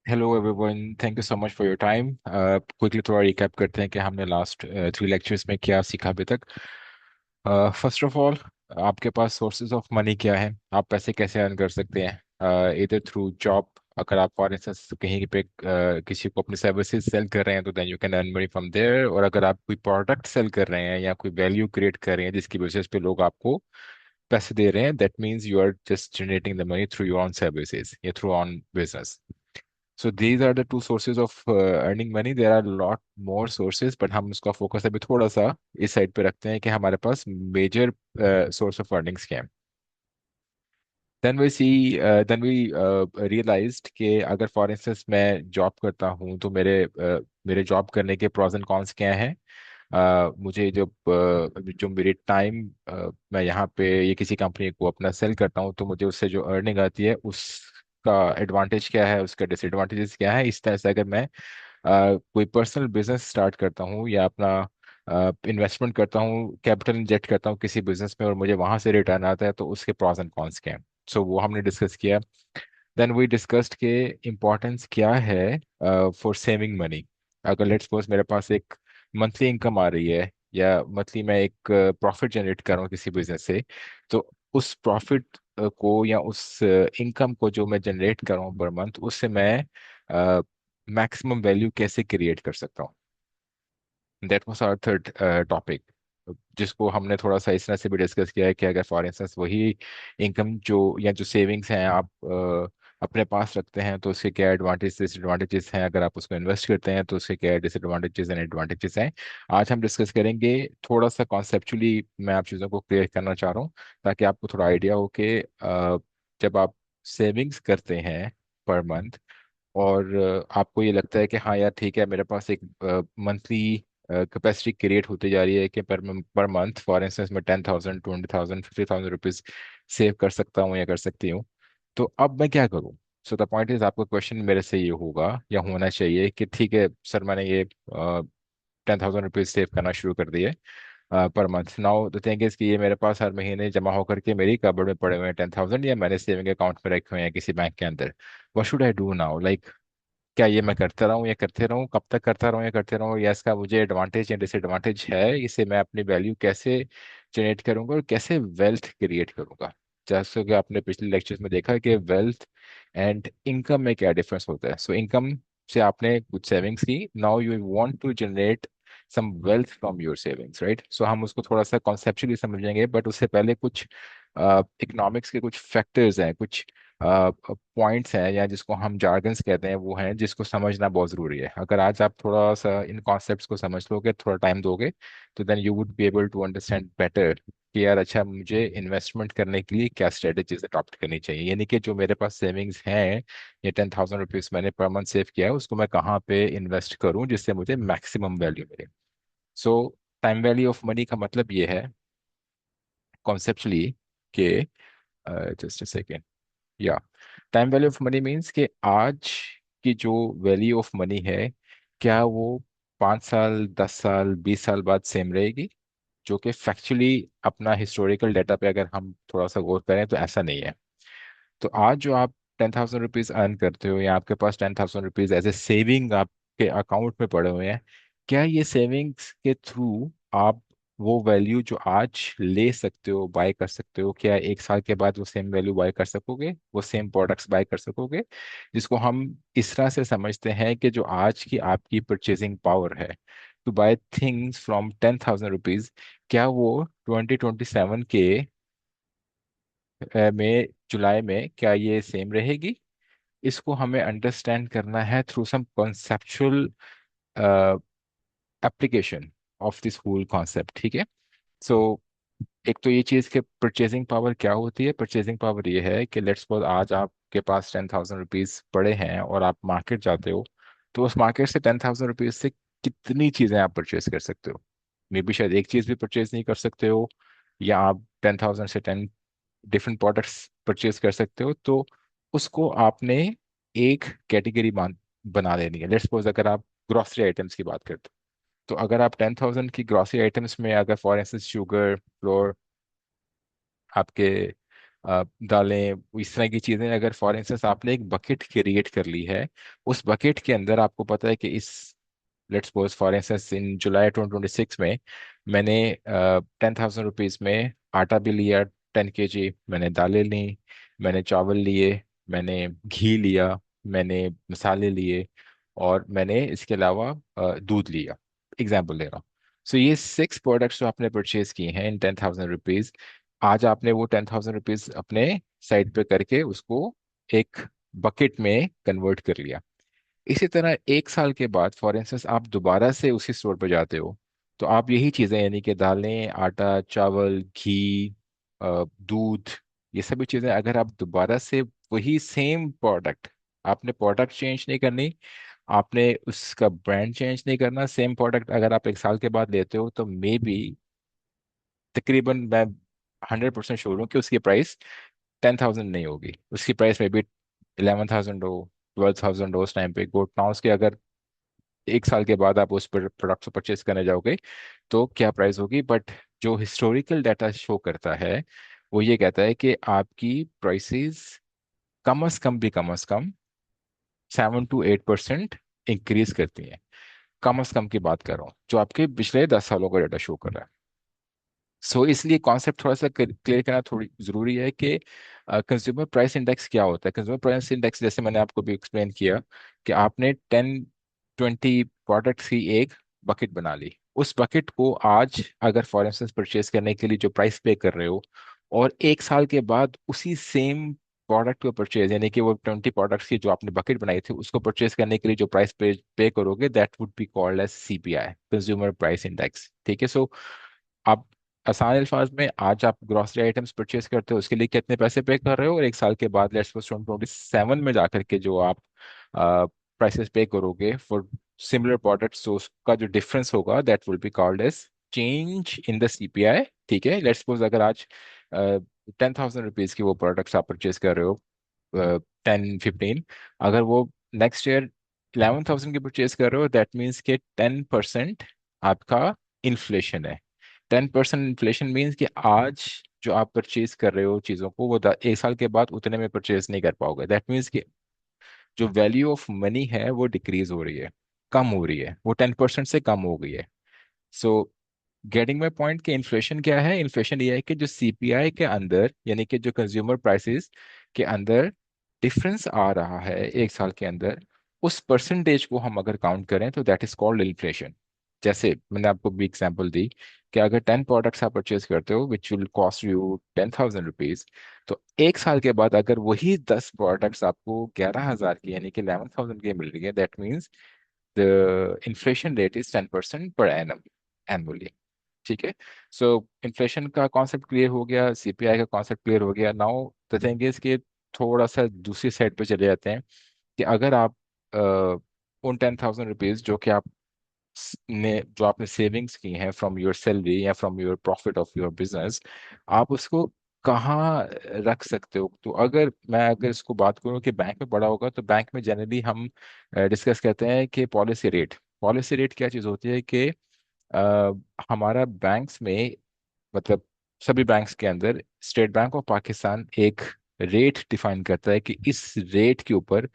Hello everyone, thank you so much for your time. Quickly थोड़ा recap करते हैं कि हमने लास्ट 3 लेक्चर्स में क्या सीखा अभी तक। फर्स्ट ऑफ ऑल, आपके पास सोर्सेज ऑफ मनी क्या है, आप पैसे कैसे अर्न कर सकते हैं, इधर थ्रू जॉब। अगर आप फॉर इंस्टेंस कहीं पे किसी को अपनी सर्विसेज सेल कर रहे हैं तो then you can earn money from there. और अगर आप कोई प्रोडक्ट सेल कर रहे हैं या कोई वैल्यू क्रिएट कर रहे हैं जिसकी बेसिस पे लोग आपको पैसे दे रहे हैं, that means you are just generating the money through your own services या through own business. So these are the two sources of earning money. There are a lot more sources, but हम उसका focus अभी थोड़ा सा इस side पे रखते हैं कि हमारे पास मेजर सोर्स ऑफ अर्निंग्स क्या है। Then we realized कि अगर फॉर इंस्टेंस मैं जॉब करता हूँ तो मेरे जॉब करने के प्रॉस एंड कॉन्स क्या हैं। मुझे जो मेरी टाइम मैं यहाँ पे ये किसी कंपनी को अपना सेल करता हूँ तो मुझे उससे जो अर्निंग आती है उसका एडवांटेज क्या है, उसका डिसएडवांटेजेस क्या है। इस तरह से अगर मैं कोई पर्सनल बिजनेस स्टार्ट करता हूँ या अपना इन्वेस्टमेंट करता हूँ, कैपिटल इंजेक्ट करता हूँ किसी बिजनेस में और मुझे वहां से रिटर्न आता है, तो उसके प्रॉस एंड कॉन्स क्या हैं। सो वो हमने डिस्कस किया। देन वी डिस्कस्ड के इम्पोर्टेंस क्या है फॉर सेविंग मनी। अगर लेट्स सपोज मेरे पास एक मंथली इनकम आ रही है या मंथली मैं एक प्रॉफिट जनरेट कर रहा हूँ किसी बिजनेस से, तो उस प्रॉफिट को या उस इनकम को जो मैं जनरेट कर रहा हूँ पर मंथ, उससे मैं मैक्सिमम वैल्यू कैसे क्रिएट कर सकता हूँ। That was our third topic, जिसको हमने थोड़ा सा इस तरह से भी डिस्कस किया है कि अगर फॉर इंस्टेंस वही इनकम जो या जो सेविंग्स हैं आप अपने पास रखते हैं तो उसके क्या एडवांटेज डिसएडवांटेजेस हैं, अगर आप उसको इन्वेस्ट करते हैं तो उसके क्या डिसएडवांटेजेस एंड एडवांटेजेस हैं। आज हम डिस्कस करेंगे। थोड़ा सा कॉन्सेप्चुअली मैं आप चीज़ों को क्लियर करना चाह रहा हूँ ताकि आपको थोड़ा आइडिया हो कि जब आप सेविंग्स करते हैं पर मंथ और आपको ये लगता है कि हाँ यार ठीक है, मेरे पास एक मंथली कैपेसिटी क्रिएट होती जा रही है कि पर मंथ फॉर इंस्टेंस मैं 10,000 20,000 50,000 रुपीज सेव कर सकता हूँ या कर सकती हूँ, तो अब मैं क्या करूँ। सो द पॉइंट इज, आपका क्वेश्चन मेरे से ये होगा या होना चाहिए कि ठीक है सर, मैंने ये 10,000 रुपीज सेव करना शुरू कर दिए per month. Now the thing is कि ये मेरे पास हर महीने जमा होकर के मेरी कबर्ड में पड़े हुए हैं 10,000, या मैंने सेविंग अकाउंट में रखे हुए हैं किसी बैंक के अंदर। What should I do now, like क्या ये मैं करता रहूं या करते रहूं, कब तक करता रहूं या करते रहूं, या इसका मुझे एडवांटेज या डिसएडवांटेज है, इसे मैं अपनी वैल्यू कैसे जनरेट करूंगा और कैसे वेल्थ क्रिएट करूंगा। जैसे कि आपने पिछले लेक्चर्स में देखा कि वेल्थ एंड इनकम में क्या डिफरेंस होता है। सो इनकम से आपने कुछ सेविंग्स की, now you want to generate some wealth from your savings, right. So हम उसको थोड़ा सा कॉन्सेप्चुअली समझेंगे, बट उससे पहले कुछ इकोनॉमिक्स के कुछ फैक्टर्स हैं, कुछ पॉइंट्स हैं, या जिसको हम जार्गन्स कहते हैं, वो हैं जिसको समझना बहुत ज़रूरी है। अगर आज आप थोड़ा सा इन कॉन्सेप्ट्स को समझ लोगे, थोड़ा टाइम दोगे, तो then you would be able to understand better कि यार अच्छा, मुझे इन्वेस्टमेंट करने के लिए क्या स्ट्रेटेजीज अडॉप्ट करनी चाहिए। यानी कि जो मेरे पास सेविंग्स हैं, ये 10,000 रुपीज मैंने पर मंथ सेव किया है, उसको मैं कहाँ पे इन्वेस्ट करूँ जिससे मुझे मैक्सिमम वैल्यू मिले। सो टाइम वैल्यू ऑफ मनी का मतलब ये है कॉन्सेप्चुअली कि जस्ट अ सेकेंड, या time value of money means कि आज की जो वैल्यू ऑफ मनी है, क्या वो 5 साल 10 साल 20 साल बाद सेम रहेगी। जो कि फैक्चुअली अपना हिस्टोरिकल डाटा पे अगर हम थोड़ा सा गौर करें तो ऐसा नहीं है। तो आज जो आप 10,000 रुपीज अर्न करते हो या आपके पास 10,000 रुपीज एज ए सेविंग आपके अकाउंट में पड़े हुए हैं, क्या ये सेविंग्स के थ्रू आप वो वैल्यू जो आज ले सकते हो, बाय कर सकते हो, क्या 1 साल के बाद वो सेम वैल्यू बाय कर सकोगे, वो सेम प्रोडक्ट्स बाय कर सकोगे। जिसको हम इस तरह से समझते हैं कि जो आज की आपकी परचेजिंग पावर है to buy things from 10,000 rupees, क्या वो 2027 के में जुलाई में क्या ये सेम रहेगी। इसको हमें अंडरस्टैंड करना है through some conceptual application of this whole concept, ठीक है। सो एक तो ये चीज़ कि परचेजिंग पावर क्या होती है। परचेजिंग पावर ये है कि लेट्स सपोज आज आपके पास 10,000 रुपीज पड़े हैं और आप मार्केट जाते हो, तो उस मार्केट से 10,000 रुपीज से कितनी चीज़ें आप परचेज कर सकते हो। मे बी शायद एक चीज़ भी परचेज नहीं कर सकते हो, या आप 10,000 से 10 डिफरेंट प्रोडक्ट्स परचेज कर सकते हो। तो उसको आपने एक कैटेगरी मान बना देनी है। लेट्स सपोज अगर आप ग्रोसरी आइटम्स की बात करते हो, तो अगर आप 10,000 की ग्रोसरी आइटम्स में अगर फॉर इंस्टेंस शुगर, फ्लोर, आपके दालें, इस तरह की चीजें। अगर फॉर इंस्टेंस आपने एक बकेट क्रिएट कर ली है, उस बकेट के अंदर आपको पता है कि इस, let's suppose for instance in July 2026 में मैंने 10,000 रुपीज में आटा भी लिया, 10 kg, मैंने दालें ली, मैंने चावल लिए, मैंने घी लिया, मैंने मसाले लिए, और मैंने इसके अलावा दूध लिया। एग्जाम्पल दे रहा हूँ। सो ये 6 प्रोडक्ट्स जो आपने परचेज किए हैं इन 10,000 रुपीज, आज आपने वो 10,000 रुपीज अपने साइड पे करके उसको एक बकेट में कन्वर्ट कर लिया। इसी तरह 1 साल के बाद फॉर इंस्टेंस आप दोबारा से उसी स्टोर पर जाते हो, तो आप यही चीज़ें यानी कि दालें, आटा, चावल, घी, दूध, ये सभी चीज़ें अगर आप दोबारा से वही सेम प्रोडक्ट, आपने प्रोडक्ट चेंज नहीं करनी, आपने उसका ब्रांड चेंज नहीं करना, सेम प्रोडक्ट अगर आप 1 साल के बाद लेते हो, तो मे बी तकरीबन मैं 100% श्योर हूँ कि उसकी प्राइस 10,000 नहीं होगी, उसकी प्राइस में भी 11,000 हो, 12,000 हो। उस टाइम पे गोट नाउस के अगर 1 साल के बाद आप उस पर प्रोडक्ट को परचेज करने जाओगे तो क्या प्राइस होगी, बट जो हिस्टोरिकल डाटा शो करता है वो ये कहता है कि आपकी प्राइसेस कम अज कम भी कम अज कम 7 to 8% इंक्रीज करती हैं। कम अज कम की बात कर रहा हूँ, जो आपके पिछले 10 सालों का डाटा शो कर रहा है। इसलिए कॉन्सेप्ट थोड़ा सा क्लियर करना थोड़ी जरूरी है कि कंज्यूमर प्राइस इंडेक्स क्या होता है। कंज्यूमर प्राइस इंडेक्स जैसे मैंने आपको भी एक्सप्लेन किया कि आपने 10-20 प्रोडक्ट्स की एक बकेट बना ली, उस बकेट को आज अगर फॉर इंस्टेंस परचेज करने के लिए जो प्राइस पे कर रहे हो, और 1 साल के बाद उसी सेम प्रोडक्ट को परचेज, यानी कि वो 20 प्रोडक्ट्स की जो आपने बकेट बनाई थी उसको परचेज करने के लिए जो प्राइस पे करोगे, that would be called as CPI, consumer price index. ठीक है। आप आसान अल्फाज में, आज आप ग्रोसरी आइटम्स परचेज करते हो उसके लिए कितने पैसे पे कर रहे हो, और 1 साल के बाद लेट्स सपोज 2027 में जाकर के जो आप प्राइसेस पे करोगे फॉर सिमिलर प्रोडक्ट्स, तो उसका जो डिफरेंस होगा that will be called as change in the CPI। ठीक है। लेट्स सपोज अगर आज 10,000 रुपीज की वो प्रोडक्ट्स आप परचेज कर रहे हो, 10-15, अगर वो नेक्स्ट ईयर 11,000 की परचेज कर रहे हो, दैट मीन्स के 10% आपका इन्फ्लेशन है। 10% इन्फ्लेशन मीन्स कि आज जो आप परचेज कर रहे हो चीज़ों को, वो 1 साल के बाद उतने में परचेज नहीं कर पाओगे। दैट मीन्स कि जो वैल्यू ऑफ मनी है वो डिक्रीज हो रही है, कम हो रही है, वो 10% से कम हो गई है। सो गेटिंग माई पॉइंट कि इन्फ्लेशन क्या है, इन्फ्लेशन ये है कि जो CPI के अंदर, यानी कि जो कंज्यूमर प्राइसेस के अंदर डिफरेंस आ रहा है 1 साल के अंदर, उस परसेंटेज को हम अगर काउंट करें तो दैट इज कॉल्ड इन्फ्लेशन। जैसे मैंने आपको भी एग्जांपल दी कि अगर 10 प्रोडक्ट्स आप परचेज करते हो which will cost you 10,000 rupees, तो 1 साल के बाद अगर वही 10 प्रोडक्ट्स आपको 11,000 की यानी कि 11,000 की मिल रही है, that means the inflation rate is 10% per annum, annually. ठीक है। सो इन्फ्लेशन का कॉन्सेप्ट क्लियर हो गया, CPI का कॉन्सेप्ट क्लियर हो गया। नाउ द थिंग इज कि थोड़ा सा दूसरी साइड पे चले जाते हैं कि अगर आप उन 10,000 रुपीज जो कि आप ने जो आपने सेविंग्स की हैं फ्रॉम योर सैलरी या from your profit of your business, आप उसको कहाँ रख सकते हो। तो अगर इसको बात करूँ कि बैंक में पड़ा होगा, तो बैंक में जनरली हम डिस्कस करते हैं कि पॉलिसी रेट। पॉलिसी रेट क्या चीज़ होती है कि अ, हमारा बैंक्स में, मतलब सभी बैंक्स के अंदर स्टेट बैंक ऑफ पाकिस्तान एक रेट डिफाइन करता है कि इस रेट के ऊपर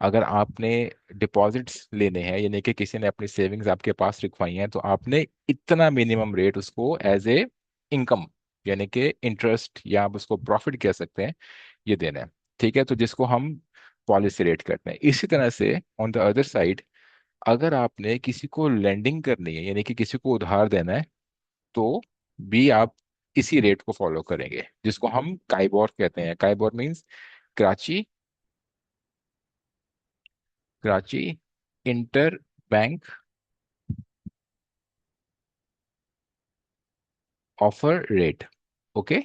अगर आपने डिपॉजिट्स लेने हैं, यानी कि किसी ने अपनी सेविंग्स आपके पास रखवाई हैं, तो आपने इतना मिनिमम रेट उसको एज ए इनकम, यानी कि इंटरेस्ट या आप उसको प्रॉफिट कह सकते हैं, ये देना है। ठीक है। तो जिसको हम पॉलिसी रेट करते हैं। इसी तरह से ऑन द अदर साइड, अगर आपने किसी को लेंडिंग करनी है, यानी कि किसी को उधार देना है, तो भी आप इसी रेट को फॉलो करेंगे, जिसको हम काइबोर कहते हैं। KIBOR means Karachi Karachi inter bank offer rate. Okay.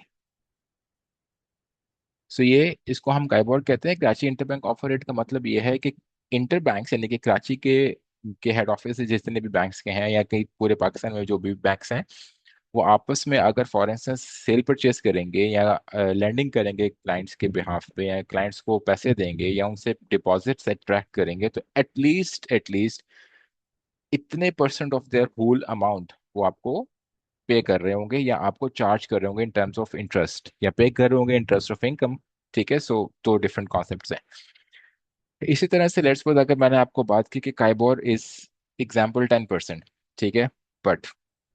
ये इसको हम काइबोर कहते हैं। Karachi inter bank offer rate का मतलब ये है कि इंटर बैंक यानी कि कराची के हेड ऑफिस से जितने भी बैंक्स के हैं या कहीं पूरे पाकिस्तान में जो भी बैंक्स हैं, वो आपस में अगर फॉर इंस्टेंस सेल परचेज करेंगे या लैंडिंग करेंगे क्लाइंट्स के बिहाफ पे, या क्लाइंट्स को पैसे देंगे या उनसे डिपॉजिट्स अट्रैक्ट करेंगे, तो एटलीस्ट इतने percent of their whole amount वो आपको पे कर रहे होंगे या आपको चार्ज कर रहे होंगे इन टर्म्स ऑफ इंटरेस्ट, या पे कर रहे होंगे इंटरेस्ट ऑफ इनकम। ठीक है, सो दो डिफरेंट कॉन्सेप्ट्स हैं। इसी तरह से लेट्स सपोज अगर मैंने आपको बात की कि काइबोर इज एग्जाम्पल 10%, ठीक है, बट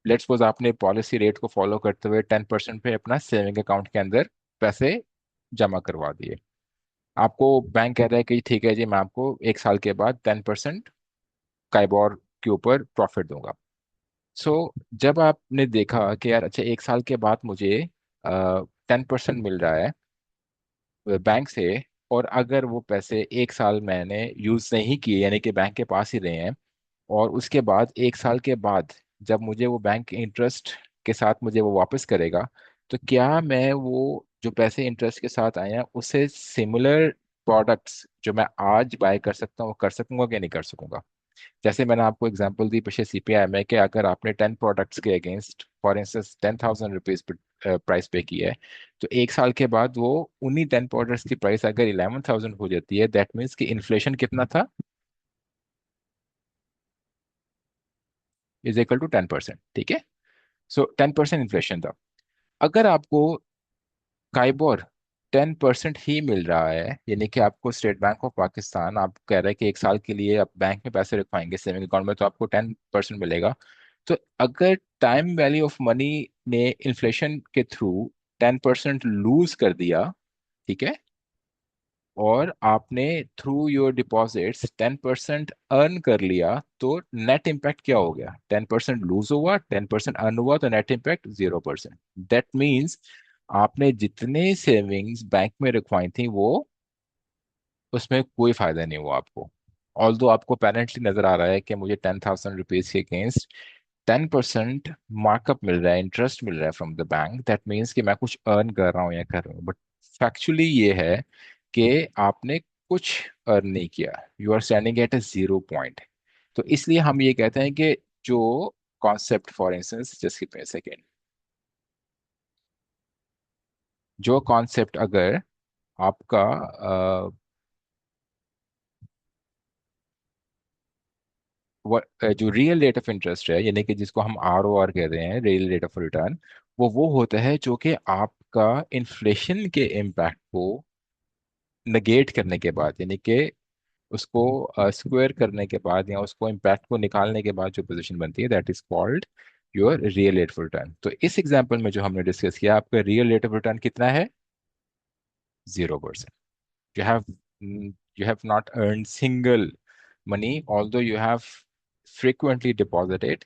लेट्स सपोज आपने पॉलिसी रेट को फॉलो करते हुए 10% पे अपना सेविंग अकाउंट के अंदर पैसे जमा करवा दिए। आपको बैंक कह रहा है कि ठीक है जी, मैं आपको 1 साल के बाद 10% काइबोर के ऊपर प्रॉफिट दूंगा। सो जब आपने देखा कि यार अच्छा 1 साल के बाद मुझे 10% मिल रहा है बैंक से, और अगर वो पैसे 1 साल मैंने यूज नहीं किए यानी कि बैंक के पास ही रहे हैं, और उसके बाद 1 साल के बाद जब मुझे वो बैंक इंटरेस्ट के साथ मुझे वो वापस करेगा, तो क्या मैं वो जो पैसे इंटरेस्ट के साथ आए हैं उससे सिमिलर प्रोडक्ट्स जो मैं आज बाय कर सकता हूँ वो कर सकूंगा कि नहीं कर सकूंगा। जैसे मैंने आपको एग्जांपल दी पिछले सीपीआई में कि अगर आपने 10 प्रोडक्ट्स के against for instance 10,000 rupees price पे की है, तो 1 साल के बाद वो उन्हीं 10 प्रोडक्ट्स की प्राइस अगर 11,000 हो जाती है, दैट मीन्स कि इन्फ्लेशन कितना था, इज इक्वल टू 10%। ठीक है, सो 10% इन्फ्लेशन था। अगर आपको काइबोर 10% ही मिल रहा है, यानी कि आपको स्टेट बैंक ऑफ पाकिस्तान आप कह रहे हैं कि 1 साल के लिए आप बैंक में पैसे रखवाएंगे सेविंग अकाउंट में, तो आपको 10% मिलेगा। तो अगर टाइम वैल्यू ऑफ मनी ने इन्फ्लेशन के थ्रू 10% लूज कर दिया, ठीक है, और आपने थ्रू योर डिपॉजिट्स 10% अर्न कर लिया, तो नेट इम्पैक्ट क्या हो गया? 10% लूज हुआ, 10% अर्न हुआ, तो नेट इम्पैक्ट 0%। दैट मीन्स आपने जितने सेविंग्स बैंक में रखवाई थी वो उसमें कोई फायदा नहीं हुआ आपको। ऑल्दो आपको पेरेंटली नजर आ रहा है कि मुझे 10,000 रुपीज के अगेंस्ट 10% मार्कअप मिल रहा है, इंटरेस्ट मिल रहा है from the bank, that means कि मैं कुछ अर्न कर रहा हूँ या कर रहा हूँ, बट फैक्चुअली ये है कि आपने कुछ अर्न नहीं किया, you are standing at a 0 point. तो इसलिए हम ये कहते हैं कि जो concept, for instance just give me a second, जो कॉन्सेप्ट अगर आपका जो रियल रेट ऑफ इंटरेस्ट है, यानी कि जिसको हम ROR कह रहे हैं, रियल रेट ऑफ रिटर्न, वो होता है जो कि आपका इन्फ्लेशन के इम्पैक्ट को नेगेट करने के बाद, यानी कि उसको स्क्वायर करने के बाद या उसको इम्पैक्ट को निकालने के बाद जो पोजीशन बनती है, that is called your real rate of return. तो इस एग्जांपल में जो हमने डिस्कस किया, आपका रियल रेट ऑफ रिटर्न कितना है? 0%। you have you have not earned single money, although you have frequently deposited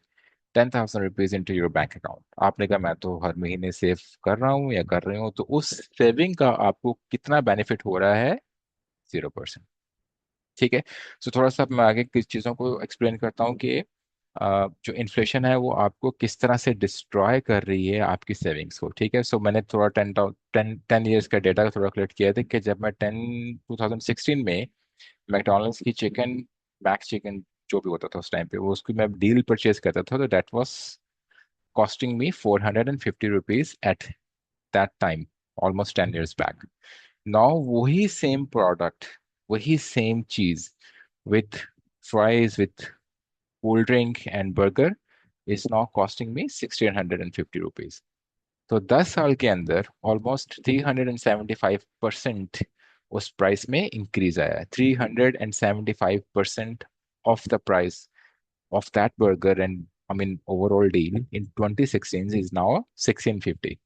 10,000 rupees into your bank account. आपने कहा मैं तो हर महीने सेव कर रहा हूँ या कर रही हूँ, तो उस सेविंग का आपको कितना बेनिफिट हो रहा है? 0%। ठीक है, सो थोड़ा सा मैं आगे किस चीज़ों को एक्सप्लेन करता हूँ कि जो इन्फ्लेशन है वो आपको किस तरह से डिस्ट्रॉय कर रही है आपकी सेविंग्स को। ठीक है, सो मैंने थोड़ा 10 ईयर्स का डेटा थोड़ा कलेक्ट किया था कि जब मैं 2016 में मैकडोनल्ड्स की चिकन, मैक्स चिकन जो भी होता था उस टाइम पे, वो उसकी मैं डील परचेज करता था, तो that was costing me 450 rupees at that time, almost 10 years back. Now वही सेम प्रोडक्ट, वही सेम चीज with fries, with cold drink and burger, is now costing me 1,650 rupees. तो 10 साल के अंदर ऑलमोस्ट 375% उस प्राइस में इंक्रीज आया है। 375% of the price of that burger and I mean overall deal in 2016 is now 1,650।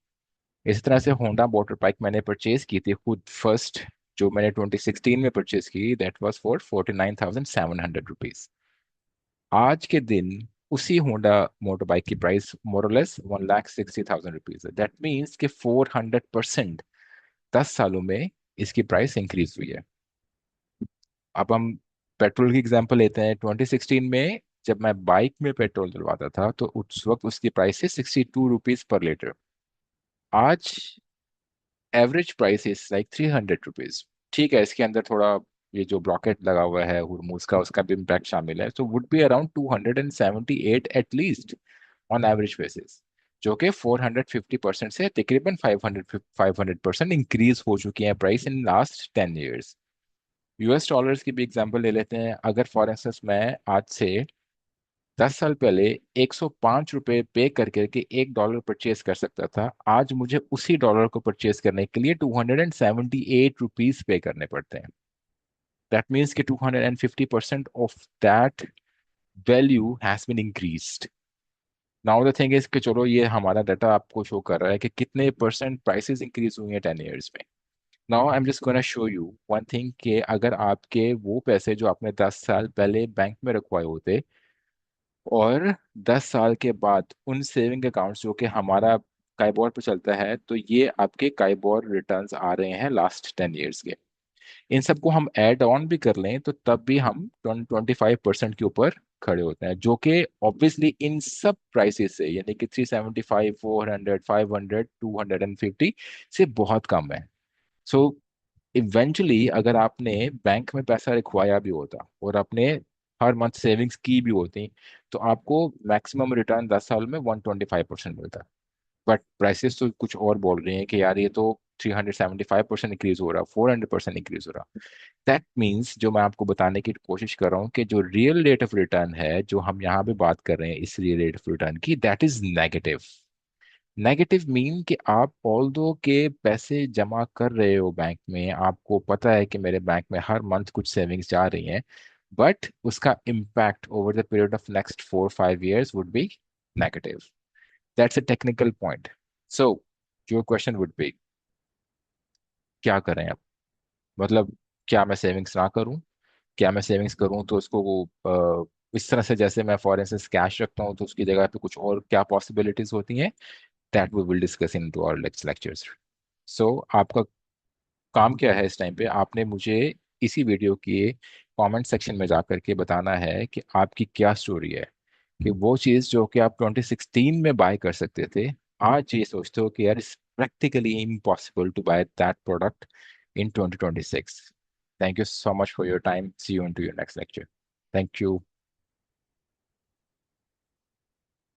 इसी तरह से होंडा मोटर बाइक मैंने परचेज की थी खुद फर्स्ट, जो मैंने 2016 में परचेज की, दैट वाज फॉर 49,700 रुपीज। आज के दिन उसी होंडा मोटर बाइक की प्राइस मोरलेस 1,60,000 रुपीज है। दैट मीन्स कि 400% 10 सालों में इसकी प्राइस इंक्रीज हुई है। अब हम पेट्रोल की एग्जांपल लेते हैं। 2016 में जब मैं बाइक में पेट्रोल डलवाता था तो उस वक्त उसकी प्राइस है 62 रुपीज पर लीटर। आज average price is like 300 rupees. ठीक है, इसके अंदर थोड़ा ये जो ब्लॉकेट लगा हुआ है हुरमुज का, उसका भी इम्पैक्ट शामिल है, तो would be around 278 at least on average basis, जो कि 450% से तकरीबन 500% इंक्रीज हो चुकी है price in last 10 years. US dollars की भी एग्जांपल ले लेते हैं। अगर फॉर इंस्टेंस मैं आज से 10 साल पहले $105 पे कर करके $1 परचेज कर सकता था, आज मुझे उसी डॉलर को परचेज करने के लिए ₹278 पे करने पड़ते हैं। दैट मीन्स कि 250% of that value has been increased. Now the thing is कि चलो ये हमारा डाटा आपको शो कर रहा है कि कितने परसेंट प्राइसेस इंक्रीज हुई हैं 10 ईयर्स में। Now I am just gonna show you one thing कि अगर आपके वो पैसे जो आपने 10 साल पहले बैंक में रखवाए होते, और 10 साल के बाद उन सेविंग अकाउंट्स जो कि हमारा काइबोर पे चलता है, तो ये आपके काइबोर रिटर्न्स आ रहे हैं लास्ट 10 ईयर्स के, इन सबको हम ऐड ऑन भी कर लें तो तब भी हम 25% के ऊपर खड़े होते हैं, जो कि ऑब्वियसली इन सब प्राइसेस से, यानी कि 375, 400, 500, 250 से बहुत कम है। सो इवेंचुअली अगर आपने बैंक में पैसा रखवाया भी होता और आपने हर मंथ सेविंग्स की भी होती, तो आपको मैक्सिमम रिटर्न 10 साल में 125% मिलता। बट प्राइसेस तो कुछ और बोल रही हैं कि यार ये तो 375% इंक्रीज हो रहा, 400% इंक्रीज हो रहा। दैट मीन्स जो मैं आपको बताने की कोशिश कर रहा हूँ कि जो रियल रेट ऑफ रिटर्न है, जो हम यहाँ पे बात कर रहे हैं इस रियल रेट ऑफ रिटर्न की, that is negative. Negative mean कि आप ऑल दो के पैसे जमा कर रहे हो बैंक में, आपको पता है कि मेरे बैंक में हर मंथ कुछ सेविंग्स जा रही हैं, बट उसका impact over the period of next 4-5 years would be negative. That's a technical point. So your question would be, क्या करें अब? मतलब क्या मैं सेविंग्स ना करूं? क्या मैं सेविंग्स करूं तो उसको वो इस तरह से जैसे मैं फॉर इंस्टेंस कैश रखता हूं तो उसकी जगह पे कुछ और क्या पॉसिबिलिटीज होती हैं? That we will discuss in to our next lectures. सो आपका काम क्या है इस टाइम पे, आपने मुझे इसी वीडियो के कमेंट सेक्शन में जा करके बताना है कि आपकी क्या स्टोरी है, कि वो चीज़ जो कि आप 2016 में बाय कर सकते थे, आज ये सोचते हो कि यार it's practically impossible to buy that product in 2026। Thank you so much for your time, see you in to your next lecture. Thank you.